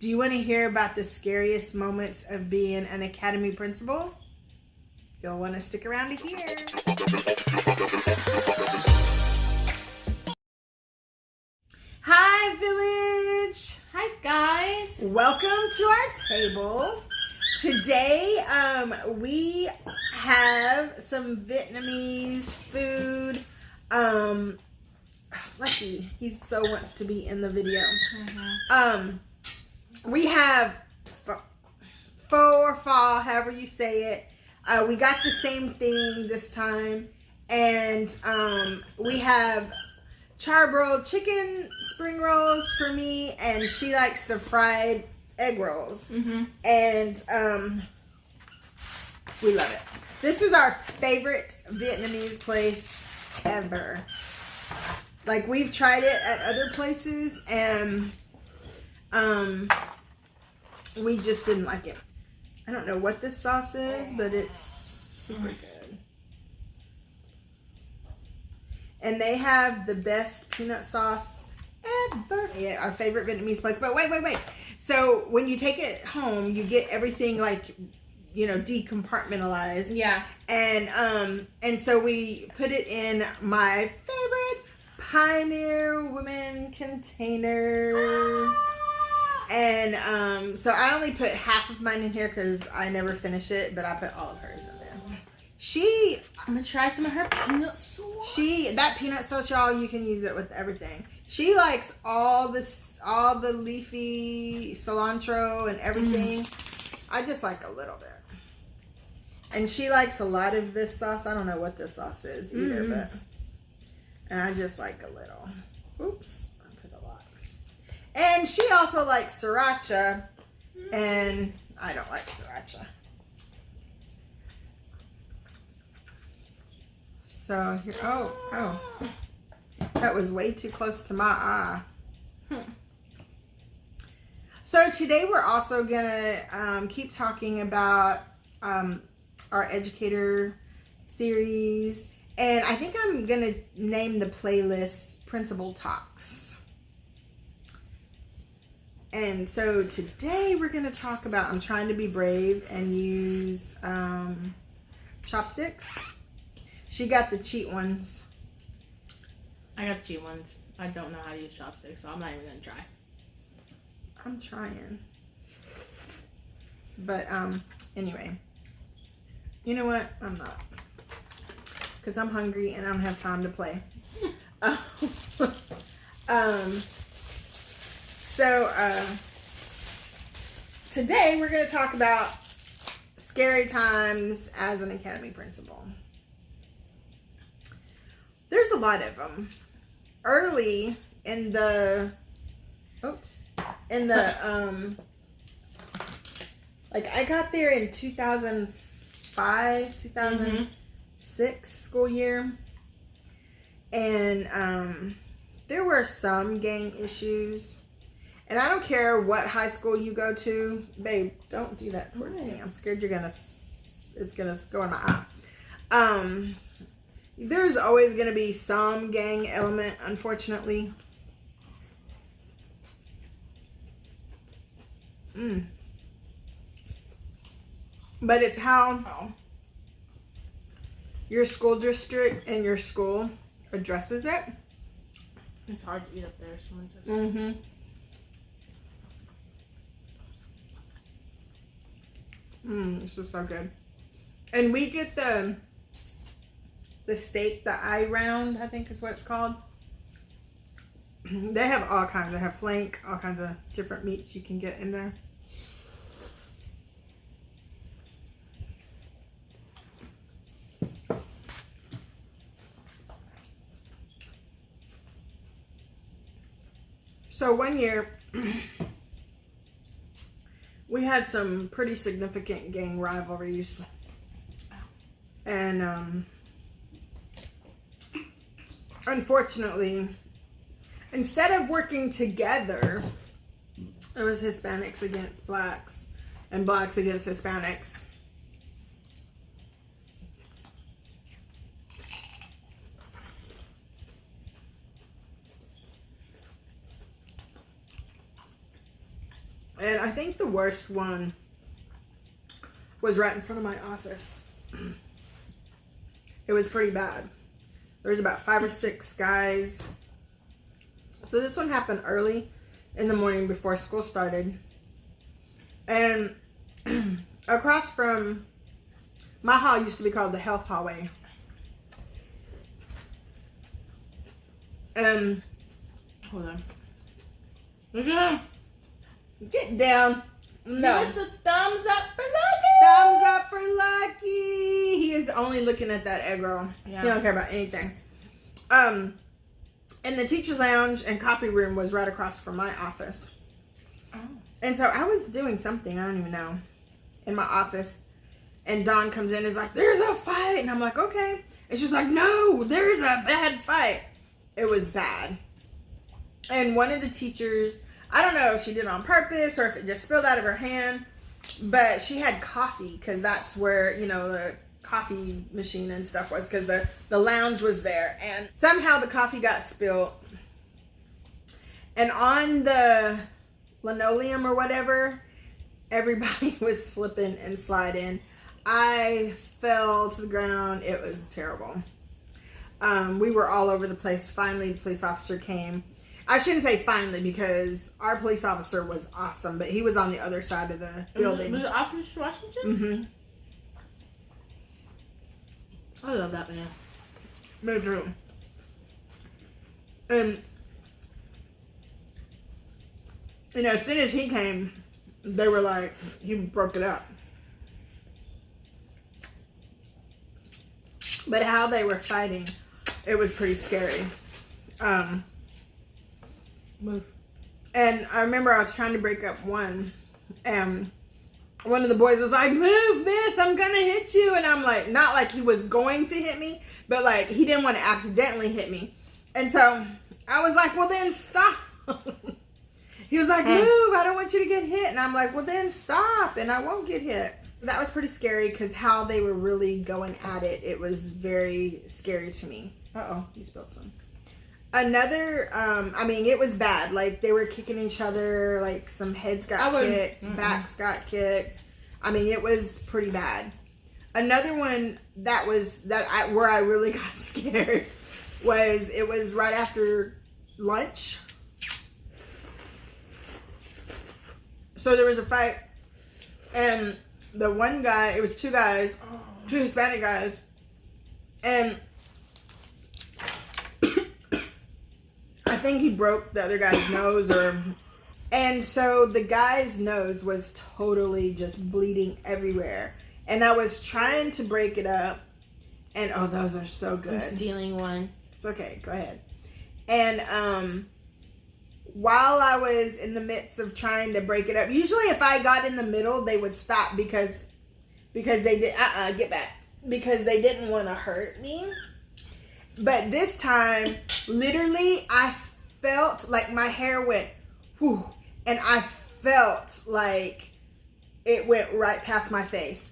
Do you want to hear about the scariest moments of being an academy principal? You'll want to stick around to hear. Hi, village. Hi, guys. Welcome to our table. Today, we have some Vietnamese food. Lucky, he so wants to be in the video. We have pho or pho, however you say it. We got the same thing this time, and we have charbroiled chicken spring rolls for me, and she likes the fried egg rolls. And we love it. This is our favorite Vietnamese place ever. Like, we've tried it at other places, and we just didn't like it. I don't know what this sauce is, but it's super good. And they have the best peanut sauce ever. Yeah, our favorite Vietnamese place. But wait. So when you take it home, you get everything, like, you know, decompartmentalized. Yeah. And so we put it in my favorite Pioneer Women containers. And so I only put half of mine in here because I never finish it, but I put all of hers in there. I'm gonna try some of her peanut sauce. That peanut sauce, y'all, you can use it with everything. She likes all the leafy cilantro and everything. I just like a little bit. And she likes a lot of this sauce. I don't know what this sauce is either, but, and I just like a little. Oops. And she also likes sriracha, and I don't like sriracha. So here, oh, that was way too close to my eye. So today we're also gonna keep talking about our educator series, and I think I'm gonna name the playlist Principal Talks. And so today we're going to talk about, I'm trying to be brave and use chopsticks. She got the cheat ones. I got the cheat ones. I don't know how to use chopsticks, so I'm not even going to try. I'm trying. But anyway. You know what? I'm not. Because I'm hungry and I don't have time to play. So, today we're going to talk about scary times as an academy principal. There's a lot of them. Early in the, like, I got there in 2005, 2006 school year. And there were some gang issues. And I don't care what high school you go to. Babe, don't do that towards me. I'm scared it's gonna go in my eye. There's always gonna be some gang element, unfortunately. But it's how your school district and your school addresses it. It's hard to eat up there. Someone just... This is so good. And we get the steak, the eye round, I think is what it's called. They have all kinds. They have flank, all kinds of different meats you can get in there. So one year, we had some pretty significant gang rivalries. And unfortunately, instead of working together, it was Hispanics against blacks and blacks against Hispanics. And I think the worst one was right in front of my office. It was pretty bad. There was about 5 or 6 guys. So this one happened early in the morning before school started. And across from my hall used to be called the health hallway. And hold on. Look at him. Get down. No. Give us a thumbs up for Lucky. Thumbs up for Lucky. He is only looking at that egg roll. Yeah. He don't care about anything. And the teacher's lounge and copy room was right across from my office. Oh. And so I was doing something, I don't even know, in my office. And Dawn comes in and is like, there's a fight. And I'm like, okay. And she's like, no, there's a bad fight. It was bad. And one of the teachers, I don't know if she did it on purpose or if it just spilled out of her hand, but she had coffee because that's where, you know, the coffee machine and stuff was, because the lounge was there. And somehow the coffee got spilled. And on the linoleum or whatever, everybody was slipping and sliding. I fell to the ground. It was terrible. We were all over the place. Finally, the police officer came. I shouldn't say finally, because our police officer was awesome, but he was on the other side of the building. Was it Officer Washington? Mm-hmm. I love that man. Me too. And, you know, as soon as he came, they were like, he broke it up. But how they were fighting, it was pretty scary. Move. And I remember I was trying to break up one, and one of the boys was like, move, miss, I'm gonna hit you. And I'm like, not like he was going to hit me, but like he didn't want to accidentally hit me. And so I was like, well then stop. He was like, move, I don't want you to get hit. And I'm like, well then stop and I won't get hit. That was pretty scary because how they were really going at it, it was very scary to me. Uh-oh, you spilled some. Another, I mean, it was bad. Like, they were kicking each other. Like, some heads got kicked. Backs got kicked. I mean, it was pretty bad. Another one where I really got scared was, it was right after lunch. So there was a fight. And the one guy, it was 2 guys, 2 Hispanic guys. And I think he broke the other guy's nose, and so the guy's nose was totally just bleeding everywhere. And I was trying to break it up, and oh, those are so good. I'm stealing one. It's okay, go ahead. And while I was in the midst of trying to break it up, usually if I got in the middle, they would stop because they did get back, because they didn't want to hurt me. But this time, literally, I felt like my hair went, whew, and I felt like it went right past my face.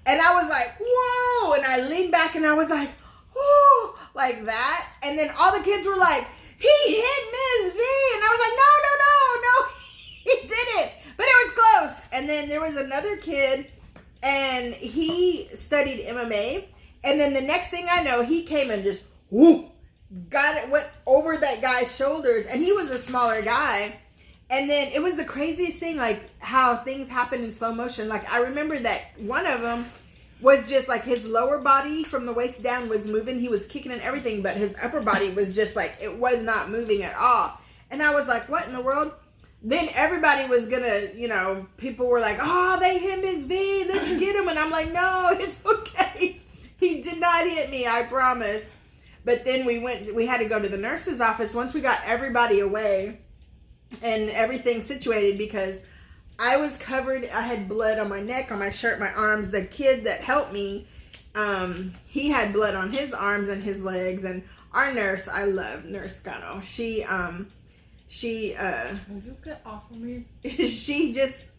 And I was like, whoa, and I leaned back and I was like, whoa, like that. And then all the kids were like, he hit Ms. V. And I was like, no, he didn't. But it was close. And then there was another kid, and he studied MMA. And then the next thing I know, he came and just, whoop, went over that guy's shoulders, and he was a smaller guy. And then it was the craziest thing, like how things happen in slow motion. Like I remember that one of them was just like his lower body from the waist down was moving. He was kicking and everything, but his upper body was just like, it was not moving at all. And I was like, what in the world? Then everybody was gonna, you know, people were like, oh, they hit Miss V, let's get him. And I'm like, no, it's okay. He did not hit me, I promise. But then we had to go to the nurse's office once we got everybody away and everything situated, because I was covered. I had blood on my neck, on my shirt, my arms. The kid that helped me, he had blood on his arms and his legs. And our nurse, I love Nurse Gano. She Will you get off of me? she just,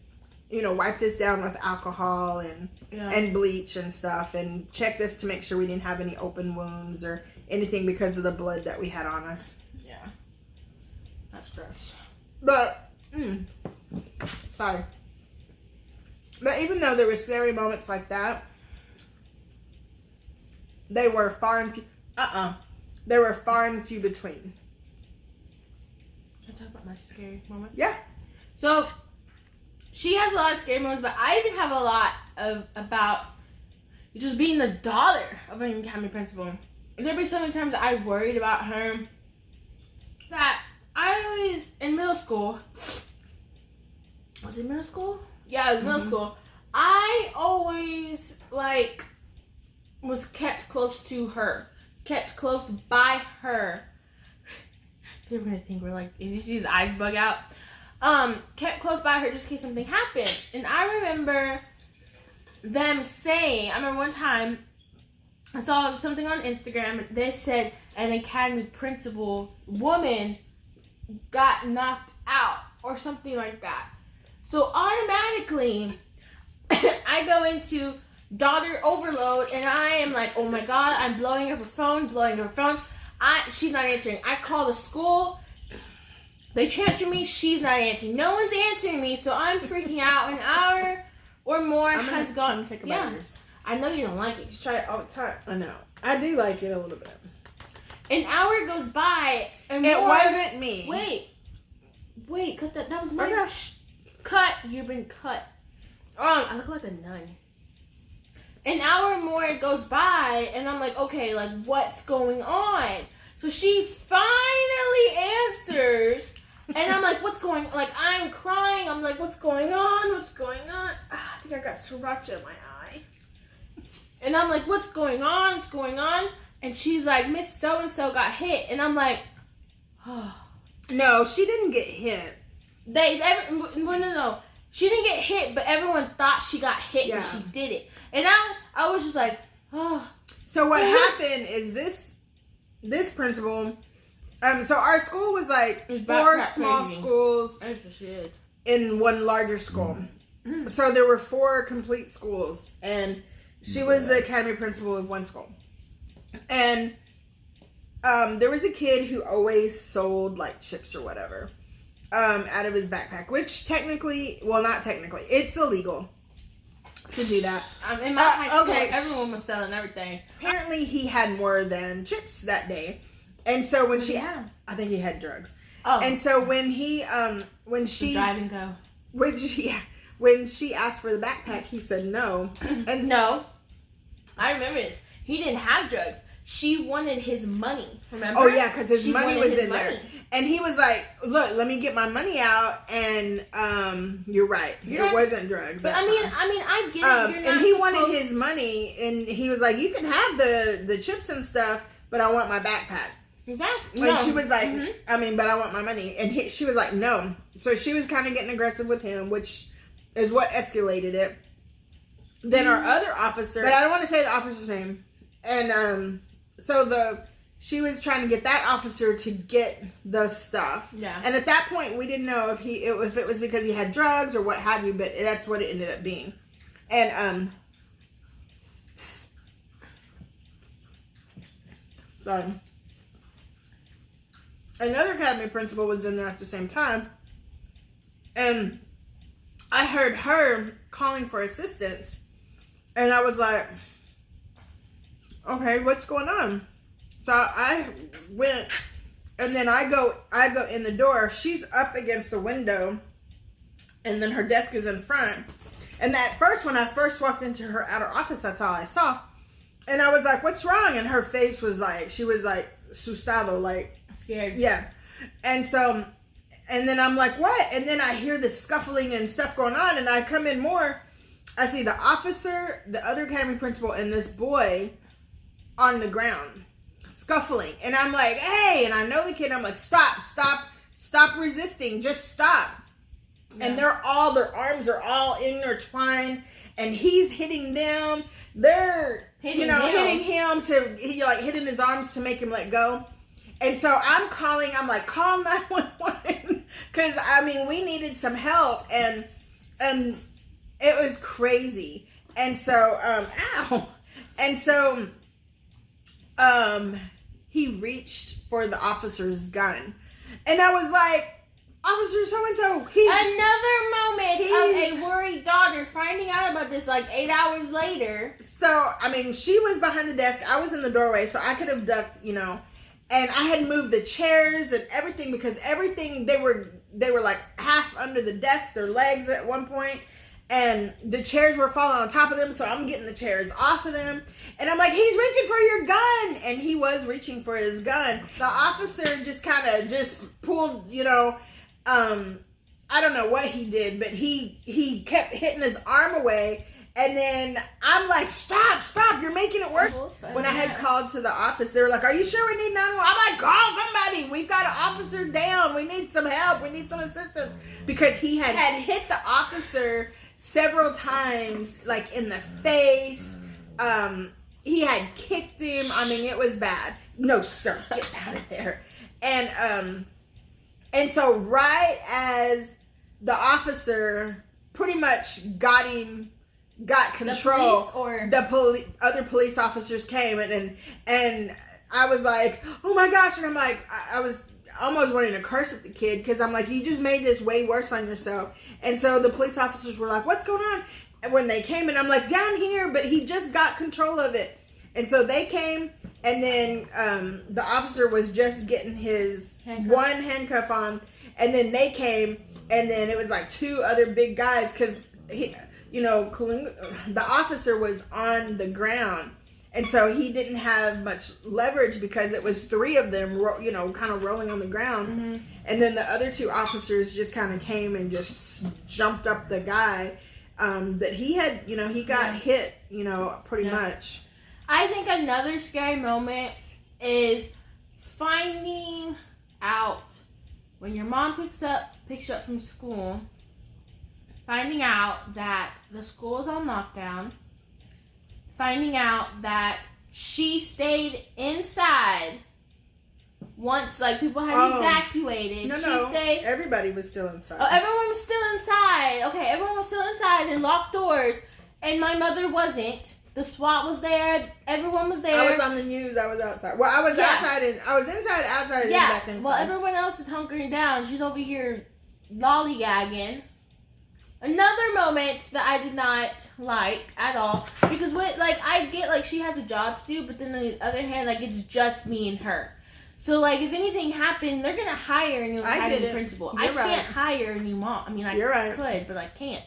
you know, wiped us down with alcohol and bleach and stuff, and checked us to make sure we didn't have any open wounds or anything because of the blood that we had on us. Yeah. That's gross. But Sorry. But even though there were scary moments like that, they were far and few. They were far and few between. Can I talk about my scary moment? Yeah. So, she has a lot of scary moments, but I even have a lot about just being the daughter of an academy principal. There'd be so many times that I worried about her that I always, in middle school, was it middle school? Yeah, it was middle school. I always, was kept close to her. Kept close by her. People are going to think we're did you see his eyes bug out? Kept close by her just in case something happened. And I remember them saying, I remember one time, I saw something on Instagram, they said an academy principal woman got knocked out or something like that. So automatically, I go into daughter overload and I am like, oh my god, I'm blowing up her phone. She's not answering. I call the school. They transfer me. She's not answering. No one's answering me, so I'm freaking out. An hour or more has gone. Take a bite of yours. I know you don't like it. You try it all the time. I know. I do like it a little bit. An hour goes by and it more. wasn't me. Wait, cut that. That was me. Okay. Cut. You've been cut. I look like a nun. An hour more goes by, and I'm like, okay, what's going on? So she finally answers, and I'm like, what's going on? I'm crying. I'm like, what's going on? What's going on? I think I got sriracha in my eye. And I'm like, what's going on? What's going on? And she's like, Miss So-and-so got hit. And I'm like, oh. No, she didn't get hit. No. She didn't get hit, but everyone thought she got hit when she did it. And I was just like, oh. So what happened is this principal, so our school was four small schools in one larger school. Mm. So there were 4 complete schools, and she was the academy principal of one school. And there was a kid who always sold chips or whatever out of his backpack, which not technically, it's illegal to do that. In my high school, everyone was selling everything. Apparently, he had more than chips that day, and so when I think he had drugs. Oh, and so when she drive and go, when she asked for the backpack, he said no. And no, I remember this. He didn't have drugs. She wanted his money. Remember? Oh yeah, because his money was in there. And he was like, look, let me get my money out. And you're right. It wasn't drugs. But I mean, I get it. You're not and he wanted his money. And he was like, you can have the chips and stuff, but I want my backpack. Exactly. And she was like, but I want my money. And she was like, no. So she was kind of getting aggressive with him, which is what escalated it. Then our other officer, but I don't want to say the officer's name. And she was trying to get that officer to get the stuff. Yeah. And at that point, we didn't know if it was because he had drugs or what have you, but that's what it ended up being. And sorry. Another academy principal was in there at the same time, and I heard her calling for assistance, and I was like, okay, what's going on? So I went, and then I go in the door. She's up against the window, and then her desk is in front. And when I first walked into her outer office, that's all I saw. And I was like, what's wrong? And her face was she was asustado, scared. Yeah. And so, and then I'm like, what? And then I hear this scuffling and stuff going on, and I come in more. I see the officer, the other academy principal, and this boy on the ground scuffling. And I'm like, hey, and I know the kid. I'm like, stop resisting. Just stop. Yeah. And their arms are all intertwined, and he's hitting them. They're, hitting him hitting his arms to make him let go. And so I'm like, call 911. Because, we needed some help. And it was crazy. And so, ow. And so, he reached for the officer's gun. And I was like, Officer so-and-so, Another moment of a worried daughter finding out about this like 8 hours later. So, I mean, she was behind the desk. I was in the doorway, so I could have ducked, and I had moved the chairs and everything because everything, they were like half under the desk, their legs at one point, and the chairs were falling on top of them, so I'm getting the chairs off of them. And I'm like, he's reaching for your gun. And he was reaching for his gun. The officer just kind of just pulled, I don't know what he did, but he kept hitting his arm away. And then I'm like, stop, you're making it worse. When I had called to the office, they were like, are you sure we need 911? I'm like, call somebody. We've got an officer down. We need some help. We need some assistance. Because he had hit the officer several times, like in the face. He had kicked him. I mean, it was bad. No, sir, get out of there. And so right as the officer pretty much got control, the other police officers came and I was like, oh my gosh. And I'm like, I was almost wanting to curse at the kid because I'm like, you just made this way worse on yourself. And so the police officers were like, what's going on? And when they came, and I'm like, down here, but he just got control of it. And so they came, and then the officer was just getting his one handcuff on, and then they came, and then it was like two other big guys, because the officer was on the ground, and so he didn't have much leverage because it was three of them, kind of rolling on the ground. Mm-hmm. And then the other two officers just kind of came and just jumped up the guy that he had, he got hit, pretty much. I think another scary moment is finding out when your mom picks you up from school, finding out that the school is on lockdown, finding out that she stayed inside once, like, people had evacuated. No, everybody was still inside. Oh, everyone was still inside. Okay, everyone was still inside and locked doors, and my mother wasn't. The SWAT was there. Everyone was there. I was on the news. I was outside. Well, I was outside, and I was inside, outside, and back inside. Well, everyone else is hunkering down. She's over here lollygagging. Another moment that I did not like at all, because I get, she has a job to do, but then on the other hand, it's just me and her. So, if anything happened, they're going to hire a new academy principal. I can't hire a new mom. I mean, I could, but I can't,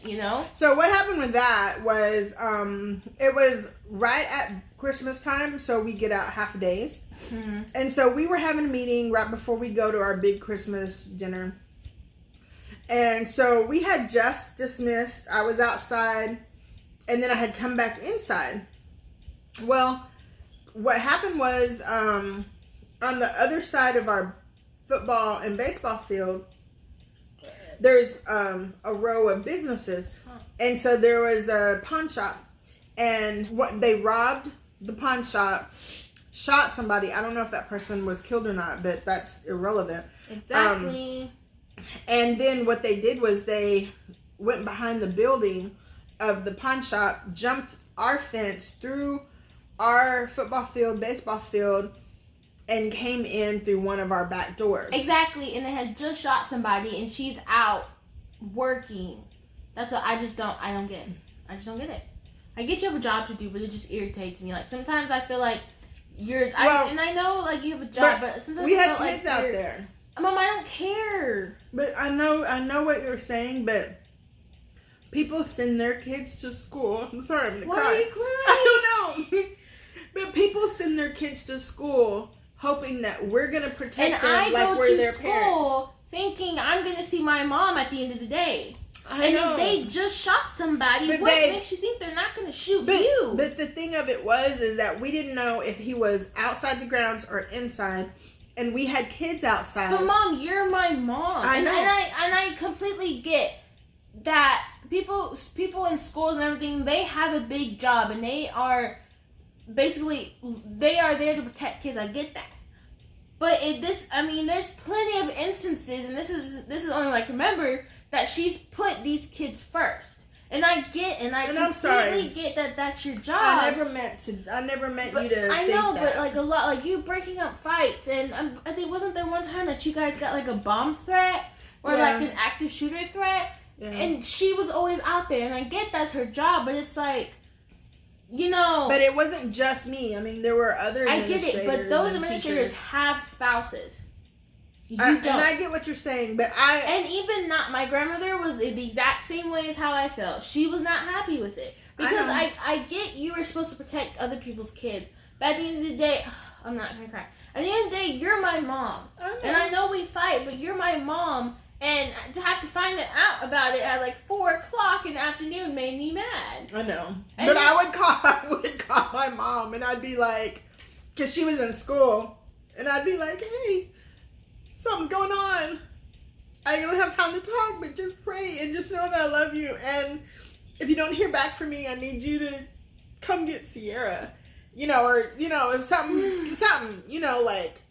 So, what happened with that was, it was right at Christmas time, so we get out half a days. Mm-hmm. And so, we were having a meeting right before we go to our big Christmas dinner. And so, we had just dismissed. I was outside, and then I had come back inside. Well, what happened was, on the other side of our football and baseball field, there's a row of businesses. And so there was a pawn shop. And they robbed the pawn shop, shot somebody. I don't know if that person was killed or not, but that's irrelevant. Exactly. And then what they did was they went behind the building of the pawn shop, jumped our fence through our football field, baseball field, and came in through one of our back doors. Exactly, and they had just shot somebody, and she's out working. That's what I don't get. I just don't get it. I get you have a job to do, but it just irritates me. Sometimes I feel like I know you have a job, but sometimes we have kids out there. Mom, I don't care. But I know what you're saying, but people send their kids to school. I'm sorry, I'm gonna cry. Why are you crying? I don't know. But people send their kids to school hoping that we're going to protect them like we're their parents. And I go to school thinking I'm going to see my mom at the end of the day. If they just shot somebody, what makes you think they're not going to shoot you? But the thing of it is that we didn't know if he was outside the grounds or inside, and we had kids outside. But Mom, you're my mom. I know. And I completely get that people in schools and everything, they have a big job, and they are there to protect kids. I get that. But there's plenty of instances, and this is only I can remember, that she's put these kids first. And I completely get that that's your job. I never meant you to I know, think that. But a lot, you breaking up fights, and I think wasn't there one time that you guys got a bomb threat? or like an active shooter threat. Yeah. And she was always out there, and I get that's her job, but it's like, you know. But it wasn't just me. I mean, there were other administrators. I get it, but those and administrators teachers. have spouses. You don't. don't. And I get what you're saying, but And even not, my grandmother was the exact same way as how I felt. She was not happy with it. Because I get you are supposed to protect other people's kids. But at the end of the day, I'm not going to cry. At the end of the day, you're my mom. And I know we fight, but you're my mom. And to have to find out about it at like 4 o'clock in the afternoon made me mad. I know. And But I would call my mom, and I'd be like, because she was in school, and I'd be like, hey, something's going on. I don't have time to talk, but just pray and just know that I love you. And if you don't hear back from me, I need you to come get Sierra. Or, if something, like,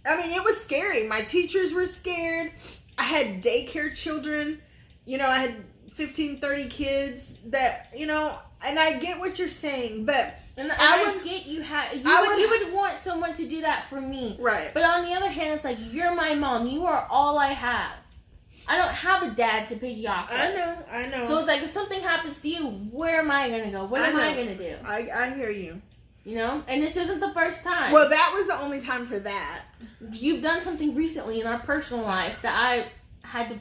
I mean, it was scary. My teachers were scared. I had daycare children, I had 15, 30 kids that, and I get what you're saying, but and I get you would want someone to do that for me. Right. But on the other hand, it's like, you're my mom. You are all I have. I don't have a dad to pick you off of. I know. So it's like, if something happens to you, where am I going to go? What am I going to do? I hear you. And this isn't the first time. Well, that was the only time for that. You've done something recently in our personal life that I had to.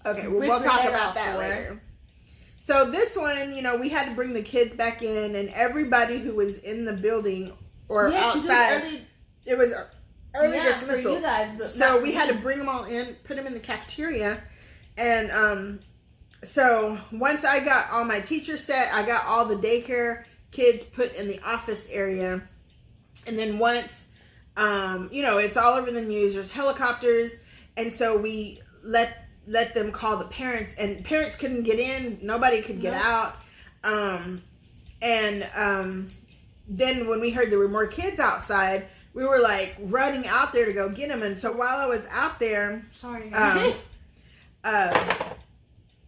Okay, well, we'll talk about that later. So this one, we had to bring the kids back in, and everybody who was in the building or outside. It was early dismissal. For you guys, but so we had to bring them all in, put them in the cafeteria, and so once I got all my teachers set, I got all the daycare kids put in the office area, and then once it's all over the news, there's helicopters, and so we let them call the parents, and parents couldn't get in, nobody could get out, then when we heard there were more kids outside, we were like running out there to go get them. And so while I was out there,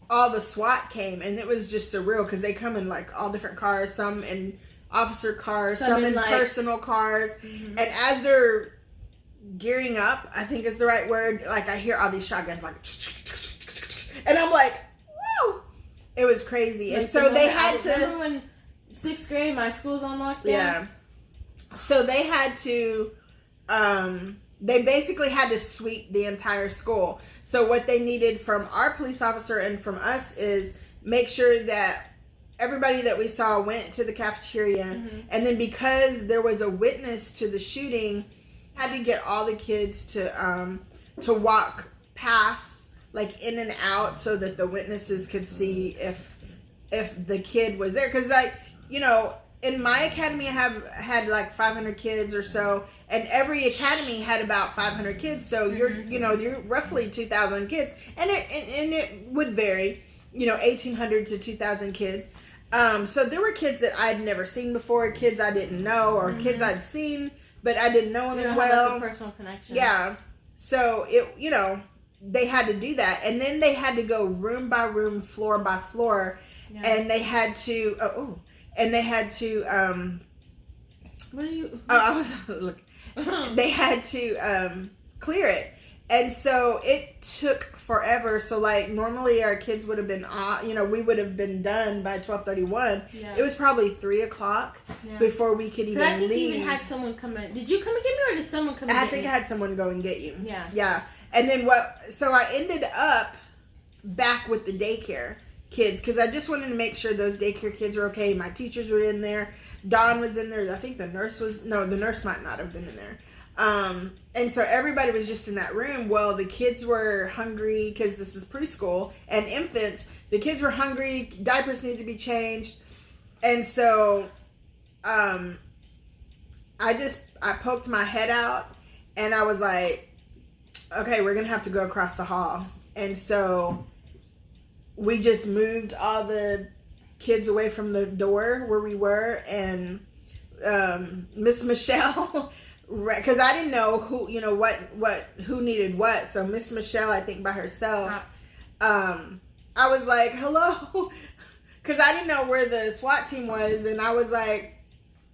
all the SWAT came, and it was just surreal because they come in like all different cars, some in officer cars, some in like personal cars. Mm-hmm. And as they're gearing up, I think is the right word, like I hear all these shotguns like, and I'm like, whoa! It was crazy. Like, and so they had to. Remember when 6th grade, my school's on lockdown? Yeah. So they had to, they basically had to sweep the entire school. So what they needed from our police officer and from us is make sure that everybody that we saw went to the cafeteria. Mm-hmm. And then because there was a witness to the shooting, had to get all the kids to walk past, like in and out, so that the witnesses could see if the kid was there. Because in my academy, I have had like 500 kids or so, and every academy had about 500 kids. So you're roughly 2,000 kids, and it would vary, 1,800 to 2,000 kids. So there were kids that I'd never seen before, kids I didn't know, or kids I'd seen but I didn't know them well. Have like a personal connection. Yeah, so they had to do that, and then they had to go room by room, floor by floor, and they had to. What are you? I was looking. They had to clear it, and so it took forever. So like normally our kids would have been, we would have been done by 12:31. Yeah. It was probably 3:00 before we could even leave. I think you even had someone come in. Did you come and get me, or did someone come? I think I had someone go and get you. Yeah. Yeah, and then so I ended up back with the daycare kids because I just wanted to make sure those daycare kids were okay. My teachers were in there. Dawn was in there. I think the nurse might not have been in there. And so everybody was just in that room. Well, the kids were hungry because this is preschool and infants. The kids were hungry. Diapers needed to be changed. And so, I poked my head out and I was like, okay, we're going to have to go across the hall. And so we just moved all the kids away from the door where we were, and Miss Michelle, because I didn't know who who needed what, so Miss Michelle, I think by herself, I was like, hello, because I didn't know where the SWAT team was, and I was like,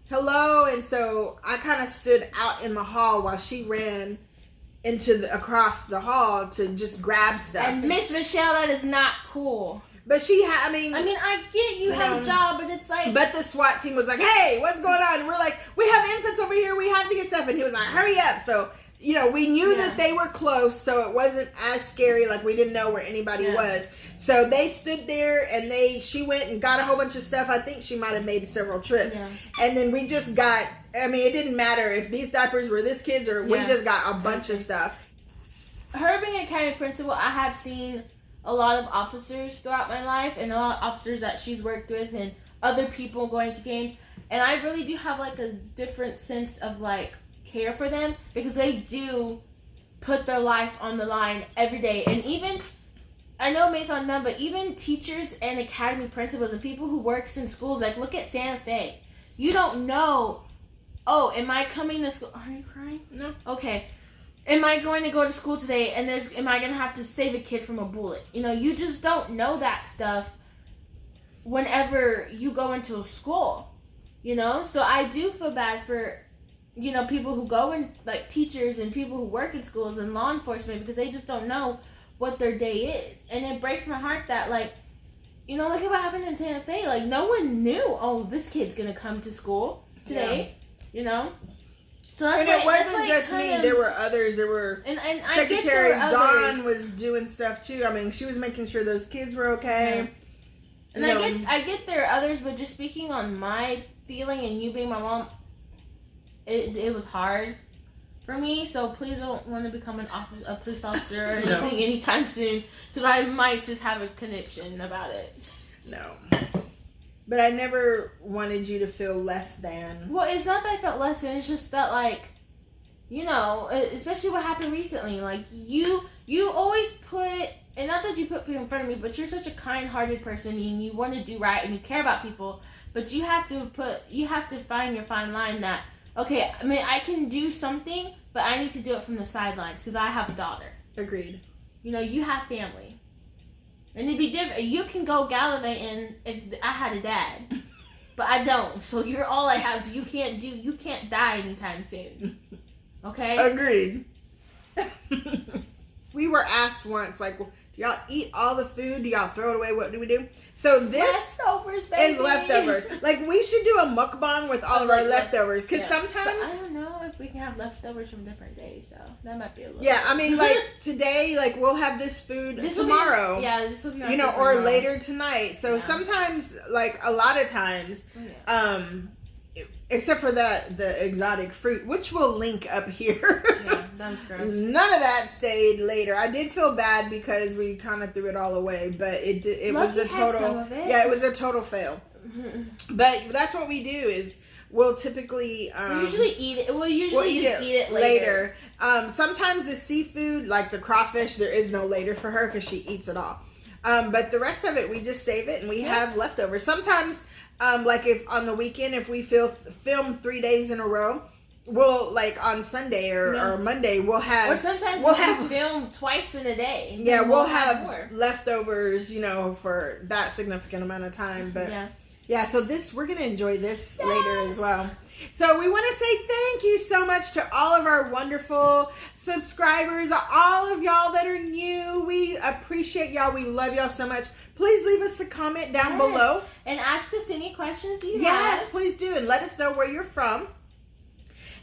hello, and so I kind of stood out in the hall while she ran across the hall to just grab stuff. And Miss Michelle, that is not cool. But I mean, I get you have a job, but it's like. But the SWAT team was like, "Hey, what's going on?" And we're like, "We have infants over here. We have to get stuff." And he was like, "Hurry up!" So we knew that they were close, so it wasn't as scary. Like we didn't know where anybody was. So they stood there, and she went and got a whole bunch of stuff. I think she might have made several trips. Yeah. And then we just got. I mean, it didn't matter if these diapers were this kid's or we just got a bunch of stuff. Her being an academy principal, I have seen a lot of officers throughout my life, and a lot of officers that she's worked with, and other people going to games, and I really do have like a different sense of like care for them, because they do put their life on the line every day. And even, I know it may sound dumb, but even teachers and academy principals and people who works in schools, like look at Santa Fe. You don't know, oh, am I coming to school? Are you crying? No. Okay. Am I going to go to school today, and am I going to have to save a kid from a bullet? You just don't know that stuff whenever you go into a school, So I do feel bad for, people who go in, like teachers and people who work in schools and law enforcement, because they just don't know what their day is. And it breaks my heart that, like, look at what happened in Santa Fe. Like, no one knew, oh, this kid's going to come to school today, So that's and it wasn't just me. There were others. There were secretaries. Dawn was doing stuff too. I mean, she was making sure those kids were okay. Yeah. And I get there are others, but just speaking on my feeling and you being my mom, it was hard for me. So please don't want to become a police officer or anything anytime soon, because I might just have a conniption about it. No. But I never wanted you to feel less than. Well, it's not that I felt less than. It's just that, like, especially what happened recently. Like, you always put, and not that you put people in front of me, but you're such a kind-hearted person, and you want to do right, and you care about people. But you have to find your fine line that, okay, I mean, I can do something, but I need to do it from the sidelines, because I have a daughter. Agreed. You have family. And it'd be different. You can go gallivanting if I had a dad, but I don't. So you're all I have. So you can't die anytime soon. Okay? Agreed. We were asked once, like, well, do y'all eat all the food? Do y'all throw it away? What do we do? So this leftovers, is leftovers. Like, we should do a mukbang with all of our leftovers. Because sometimes... But I don't know if we can have leftovers from different days, so that might be a little... Yeah, I mean, like, today, like, we'll have this food tomorrow. This will be our food or tomorrow. later tonight. So sometimes, like, a lot of times, except for the exotic fruit, which we'll link up here. Yeah, that was gross. None of that stayed later. I did feel bad because we kind of threw it all away, but it was a total. Some of it. Yeah, it was a total fail. But that's what we do is we'll typically we usually eat it. We'll usually eat it later. Sometimes the seafood, like the crawfish, there is no later for her because she eats it all. But the rest of it, we just save it and we have leftovers. Sometimes. Like if on the weekend, if we film 3 days in a row, we'll like on Sunday or Monday, we'll have. Or sometimes we'll film twice in a day. Yeah, we'll have more leftovers, for that significant amount of time. But so we're going to enjoy this later as well. So we want to say thank you so much to all of our wonderful subscribers, all of y'all that are new. We appreciate y'all. We love y'all so much. Please leave us a comment down below. And ask us any questions you have. Yes, please do. And let us know where you're from.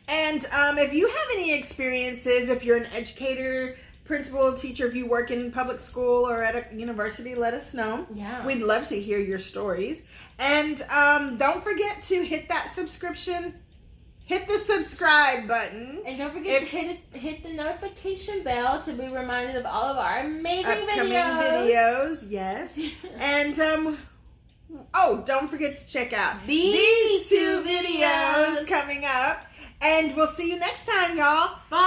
And if you have any experiences, if you're an educator, principal, teacher, if you work in public school or at a university, let us know. Yeah. We'd love to hear your stories. And don't forget to hit that subscription. Hit the subscribe button. And don't forget to hit the notification bell to be reminded of all of our amazing videos. Yes. And don't forget to check out these 2 videos coming up. And we'll see you next time, y'all. Bye.